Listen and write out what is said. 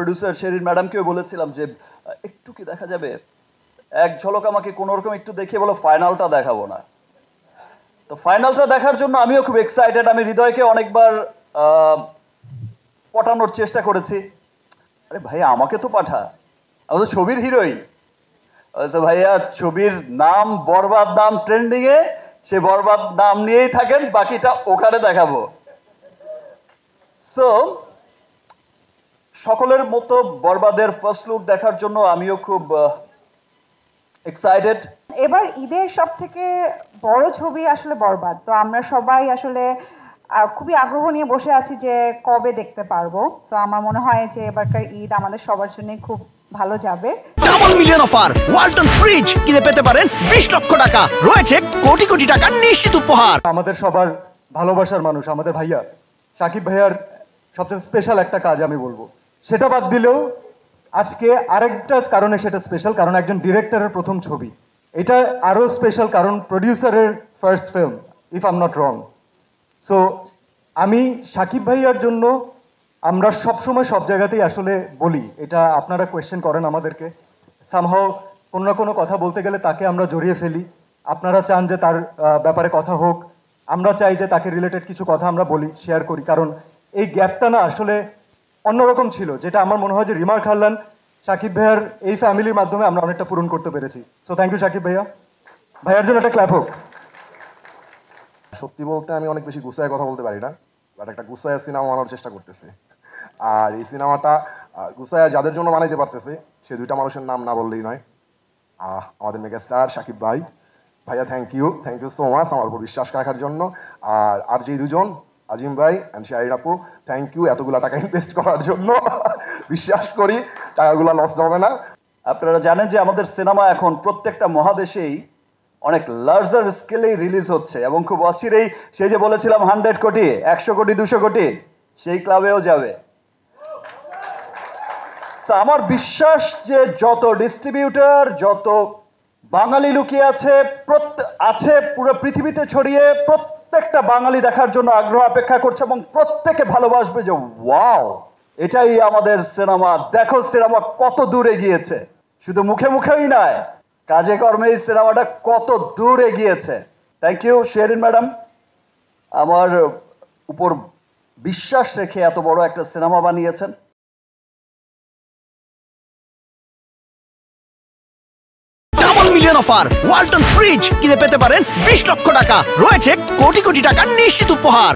Producer Sherin ম্যাডামকেও বলেছিলাম যে একটু কি দেখা যাবে, এক ঝলক আমাকে কোনো রকম একটু দেখিয়ে বলো, ফাইনালটা দেখাবো না। তো ফাইনালটা দেখার জন্য আমিও খুব এক্সাইটেড। আমি হৃদয়কে অনেকবার পটানোর চেষ্টা করেছি, আরে ভাই আমাকে তো পাঠা, আমি তো ছবির হিরোইন। আচ্ছা ভাইয়া, ছবির নাম বরবাদ, নাম ট্রেন্ডিং এ, সে বরবাদ নাম নিয়েই থাকেন, বাকিটা ওখানে দেখাবো। সো সকলের মতো বরবাদের ফার্স্ট লুক দেখার জন্য আমিও খুব এক্সাইটেড। এবার ঈদের সব থেকে বড় ছবি আসলে বরবাদ, তো আমরা সবাই আসলে খুবই আগ্রহ নিয়ে বসে আছি যে কবে দেখতে পারবো। তো আমার মনে হয় যে এবারকার ঈদ আমাদের সবার জন্য খুব ভালো যাবে। Double million offer, Walton fridge কিনে পেতে পারেন 20 লক্ষ টাকা, রয়েছে কোটি কোটি টাকার নিশ্চিত উপহার। আমাদের সবার ভালোবাসার মানুষ আমাদের ভাইয়া শাকিব ভাইয়ার সবচেয়ে স্পেশাল একটা কাজ আমি বলবো, সেটা বাদ দিলেও আজকে আরেকটা কারণে সেটা স্পেশাল, কারণ একজন ডিরেক্টরের প্রথম ছবি। এটা আরও স্পেশাল কারণ প্রডিউসারের first film, if I am not wrong. So আমি শাকিব ভাইয়ার জন্য, আমরা সবসময় সব জায়গাতেই আসলে বলি, এটা আপনারা কোয়েশ্চেন করেন আমাদেরকে, সামহাও কোনো না কোনো কথা বলতে গেলে তাকে আমরা জড়িয়ে ফেলি। আপনারা চান যে তার ব্যাপারে কথা হোক, আমরা চাই যে তাকে রিলেটেড কিছু কথা আমরা বলি, শেয়ার করি, কারণ এই গ্যাপটা না আসলে অন্যরকম ছিল, যেটা আমার মনে হয় যে রিমার খাল্লান শাকিব ভাইয়ার এই ফ্যামিলির মাধ্যমে আমরা অনেকটা পূরণ করতে পেরেছি। সো থ্যাংক ইউ শাকিব ভাইয়া, ভাইয়ার জন্য একটা ক্ল্যাপ হোক। সত্যি বলতে আমি অনেক বেশি গুছায় কথা বলতে পারি না, বাট একটা গুছায় সিনেমা বানানোর চেষ্টা করতেছি। আর এই সিনেমাটা গুছায় যাদের জন্য বানাইতে পারতেছে সে দুইটা মানুষের নাম না বললেই নয়। আমাদের মেগাস্টার শাকিব ভাই, ভাইয়া থ্যাংক ইউ সো মাচ আমার উপর বিশ্বাস রাখার জন্য। আর যে দুজন আজিম ভাই অ্যান্ড শাহিন আপু, থ্যাংক ইউ এতগুলা টাকা ইনভেস্ট করার জন্য। বিশ্বাস করি টাকাগুলো লস যাবে না। আপনারা জানেন যে আমাদের সিনেমা এখন প্রত্যেকটা মহাদেশেই অনেক লার্জার স্কেলেই রিলিজ হচ্ছে, এবং খুব অচিরেই সেই যে বলেছিলাম 100 কোটি, 100 কোটি, 200 কোটি, সেই ক্লাবেও যাবে। আমার বিশ্বাস যে যত ডিস্ট্রিবিউটর, যত বাঙালি লুকিয়ে আছে পুরো পৃথিবীতে ছড়িয়ে, প্রত্যেকটা বাঙালি দেখার জন্য আগ্রহ অপেক্ষা করছে, এবং প্রত্যেকে ভালোবাসবে যে ওয়াও এটাই আমাদের সিনেমা, দেখো সিনেমা কত দূরে গিয়েছে। শুধু মুখে মুখেই নয়, কাজে কর্মে এই সিনেমাটা কত দূর এগিয়েছে। থ্যাংক ইউ শেরিন ম্যাডাম, আমার উপর বিশ্বাস রেখে এত বড় একটা সিনেমা বানিয়েছেন। Double million offer, Walton fridge কিনে পেতে পারেন 20 লক্ষ টাকা, রয়েছে কোটি কোটি টাকার নিশ্চিত উপহার।